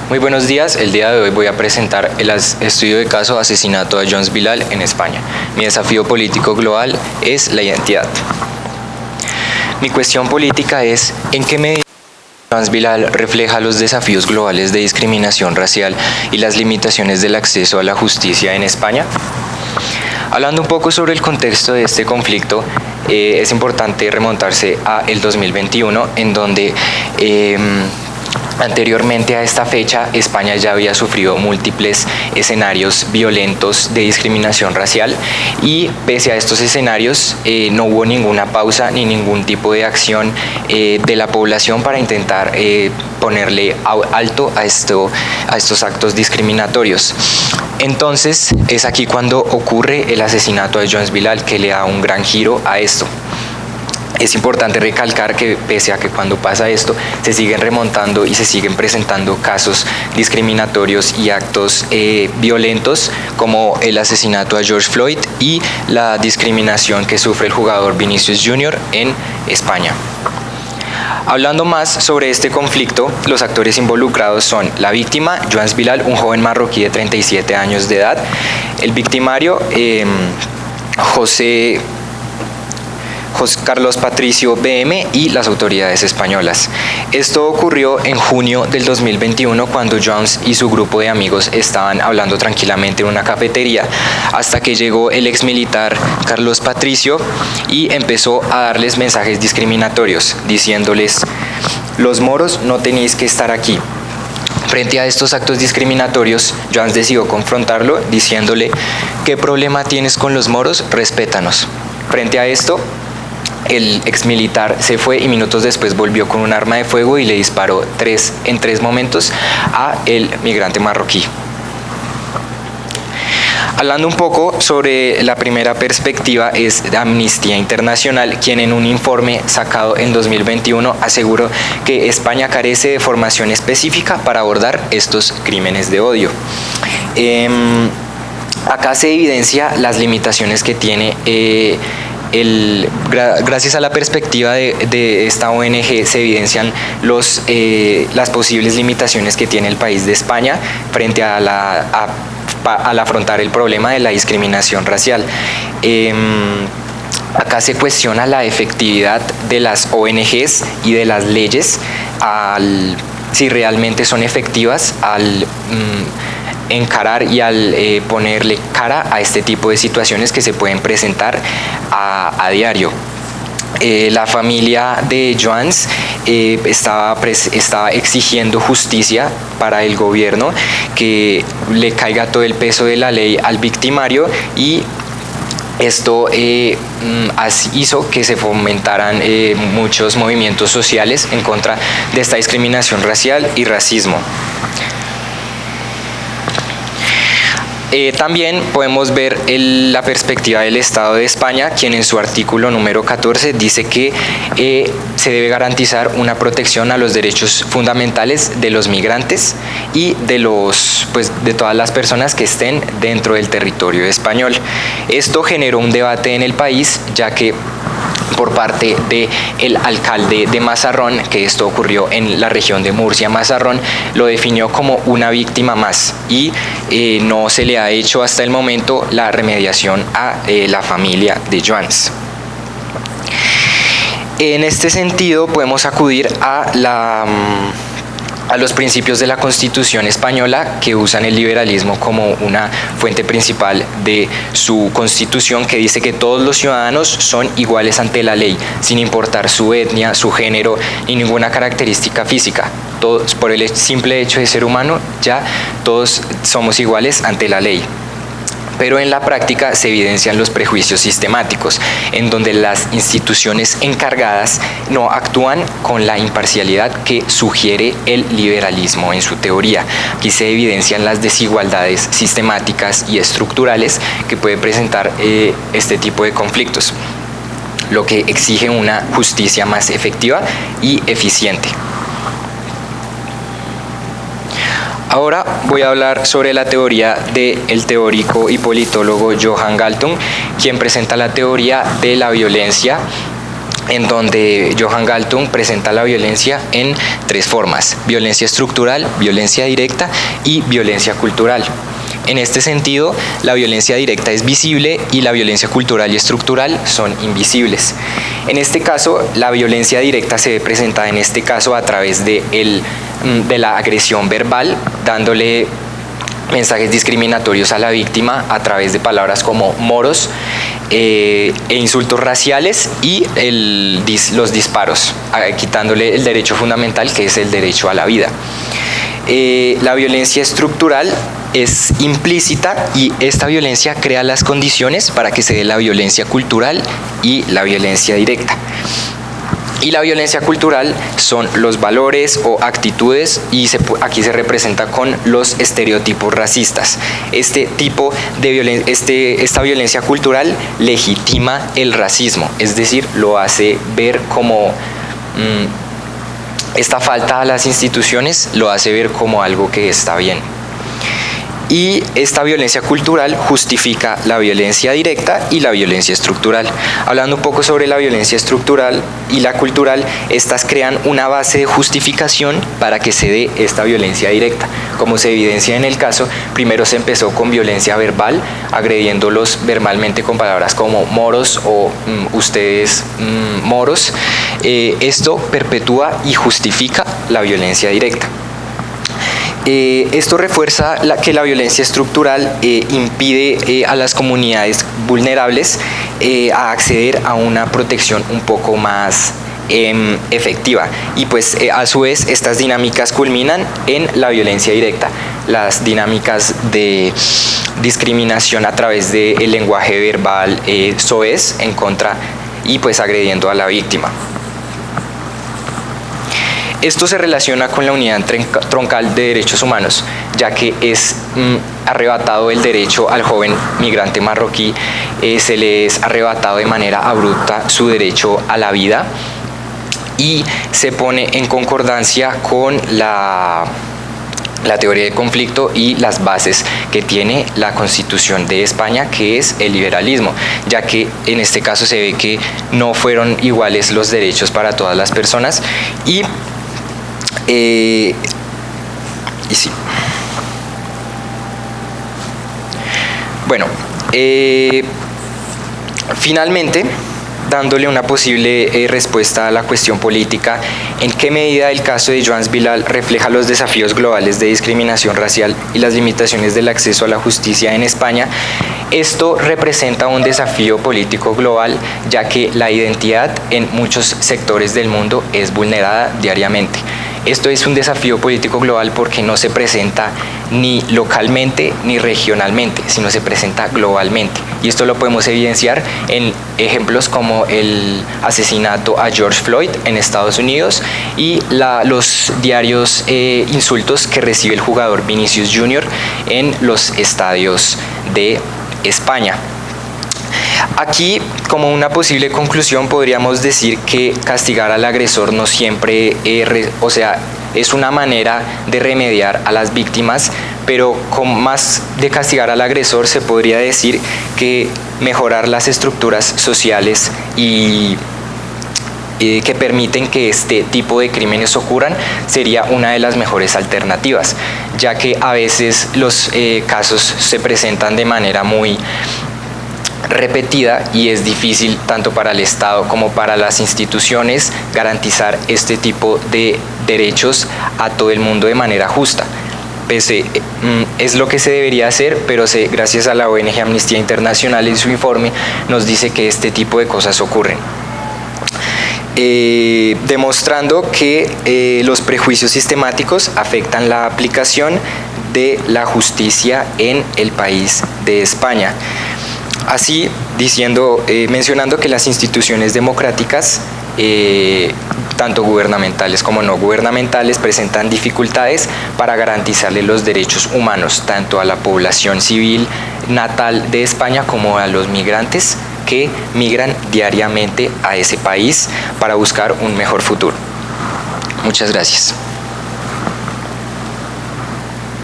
Muy buenos días, el día de hoy voy a presentar el estudio de caso asesinato de Jones Bilal en España. Mi desafío político global es la identidad. Mi cuestión política es ¿en qué medida Jones Bilal refleja los desafíos globales de discriminación racial y las limitaciones del acceso a la justicia en España? Hablando un poco sobre el contexto de este conflicto, es importante remontarse a el 2021, en donde anteriormente a esta fecha, España ya había sufrido múltiples escenarios violentos de discriminación racial y pese a estos escenarios no hubo ninguna pausa ni ningún tipo de acción de la población para intentar ponerle alto a estos actos discriminatorios. Entonces es aquí cuando ocurre el asesinato de Jones Bilal que le da un gran giro a esto. Es importante recalcar que pese a que cuando pasa esto se siguen remontando y se siguen presentando casos discriminatorios y actos violentos como el asesinato a George Floyd y la discriminación que sufre el jugador Vinicius Jr. en España. Hablando más sobre este conflicto, los actores involucrados son la víctima, Jones Bilal, un joven marroquí de 37 años de edad, el victimario, José Carlos Patricio BM y las autoridades españolas. Esto ocurrió en junio del 2021 cuando Jones y su grupo de amigos estaban hablando tranquilamente en una cafetería hasta que llegó el exmilitar Carlos Patricio y empezó a darles mensajes discriminatorios diciéndoles: los moros no tenéis que estar aquí. Frente a estos actos discriminatorios, Jones decidió confrontarlo diciéndole: ¿qué problema tienes con los moros? Respétanos. Frente a esto, el exmilitar se fue y minutos después volvió con un arma de fuego y le disparó en tres momentos a el migrante marroquí. Hablando un poco sobre la primera perspectiva es de Amnistía Internacional, quien en un informe sacado en 2021 aseguró que España carece de formación específica para abordar estos crímenes de odio. Acá se evidencia las limitaciones que tiene gracias a la perspectiva de esta ONG se evidencian las posibles limitaciones que tiene el país de España frente al afrontar el problema de la discriminación racial. Acá se cuestiona la efectividad de las ONGs y de las leyes si realmente son efectivas al encarar y al ponerle cara a este tipo de situaciones que se pueden presentar a diario. La familia de Jones estaba exigiendo justicia para el gobierno, que le caiga todo el peso de la ley al victimario, y esto hizo que se fomentaran muchos movimientos sociales en contra de esta discriminación racial y racismo. También podemos ver la perspectiva del Estado de España, quien en su artículo número 14 dice que se debe garantizar una protección a los derechos fundamentales de los migrantes y de todas las personas que estén dentro del territorio español. Esto generó un debate en el país, ya que por parte del alcalde de Mazarrón, que esto ocurrió en la región de Murcia, Mazarrón, lo definió como una víctima más y no se le ha hecho hasta el momento la remediación a la familia de Jones. En este sentido podemos acudir a los principios de la Constitución española, que usan el liberalismo como una fuente principal de su Constitución, que dice que todos los ciudadanos son iguales ante la ley, sin importar su etnia, su género ni ninguna característica física. Todos, por el simple hecho de ser humano, ya todos somos iguales ante la ley. Pero en la práctica se evidencian los prejuicios sistemáticos, en donde las instituciones encargadas no actúan con la imparcialidad que sugiere el liberalismo en su teoría. Aquí se evidencian las desigualdades sistemáticas y estructurales que puede presentar este tipo de conflictos, lo que exige una justicia más efectiva y eficiente. Ahora voy a hablar sobre la teoría del teórico y politólogo Johan Galtung, quien presenta la teoría de la violencia en donde Johan Galtung presenta la violencia en tres formas: violencia estructural, violencia directa y violencia cultural. En este sentido, la violencia directa es visible y la violencia cultural y estructural son invisibles. En este caso, la violencia directa se ve presentada en este caso a través de la agresión verbal, dándole mensajes discriminatorios a la víctima a través de palabras como moros e insultos raciales y los disparos, quitándole el derecho fundamental, que es el derecho a la vida. La violencia estructural es implícita y esta violencia crea las condiciones para que se dé la violencia cultural y la violencia directa. Y la violencia cultural son los valores o actitudes, y aquí se representa con los estereotipos racistas. Esta violencia cultural legitima el racismo, es decir, lo hace ver como esta falta a las instituciones, lo hace ver como algo que está bien. Y esta violencia cultural justifica la violencia directa y la violencia estructural. Hablando un poco sobre la violencia estructural y la cultural, estas crean una base de justificación para que se dé esta violencia directa. Como se evidencia en el caso, primero se empezó con violencia verbal, agrediéndolos verbalmente con palabras como moros o ustedes moros. Esto perpetúa y justifica la violencia directa. Esto refuerza que la violencia estructural impide a las comunidades vulnerables a acceder a una protección un poco más efectiva, y pues a su vez estas dinámicas culminan en la violencia directa, las dinámicas de discriminación a través del lenguaje verbal soez en contra y pues agrediendo a la víctima. Esto se relaciona con la unidad troncal de derechos humanos, ya que es arrebatado el derecho al joven migrante marroquí, se le es arrebatado de manera abrupta su derecho a la vida y se pone en concordancia con la teoría del conflicto y las bases que tiene la Constitución de España, que es el liberalismo, ya que en este caso se ve que no fueron iguales los derechos para todas las personas y sí. Bueno, finalmente, dándole una posible respuesta a la cuestión política, ¿en qué medida el caso de Joans Bilal refleja los desafíos globales de discriminación racial y las limitaciones del acceso a la justicia en España? Esto representa un desafío político global, ya que la identidad en muchos sectores del mundo es vulnerada diariamente. Esto es un desafío político global porque no se presenta ni localmente ni regionalmente, sino se presenta globalmente. Y esto lo podemos evidenciar en ejemplos como el asesinato a George Floyd en Estados Unidos y los diarios insultos que recibe el jugador Vinicius Jr. en los estadios de España. Aquí, como una posible conclusión, podríamos decir que castigar al agresor no siempre, es una manera de remediar a las víctimas, pero con más de castigar al agresor se podría decir que mejorar las estructuras sociales y que permiten que este tipo de crímenes ocurran sería una de las mejores alternativas, ya que a veces los casos se presentan de manera muy repetida y es difícil tanto para el Estado como para las instituciones garantizar este tipo de derechos a todo el mundo de manera justa. Es lo que se debería hacer, pero gracias a la ONG Amnistía Internacional y su informe nos dice que este tipo de cosas ocurren. Demostrando que los prejuicios sistemáticos afectan la aplicación de la justicia en el país de España. Así, mencionando que las instituciones democráticas, tanto gubernamentales como no gubernamentales, presentan dificultades para garantizarle los derechos humanos tanto a la población civil natal de España como a los migrantes que migran diariamente a ese país para buscar un mejor futuro. Muchas gracias.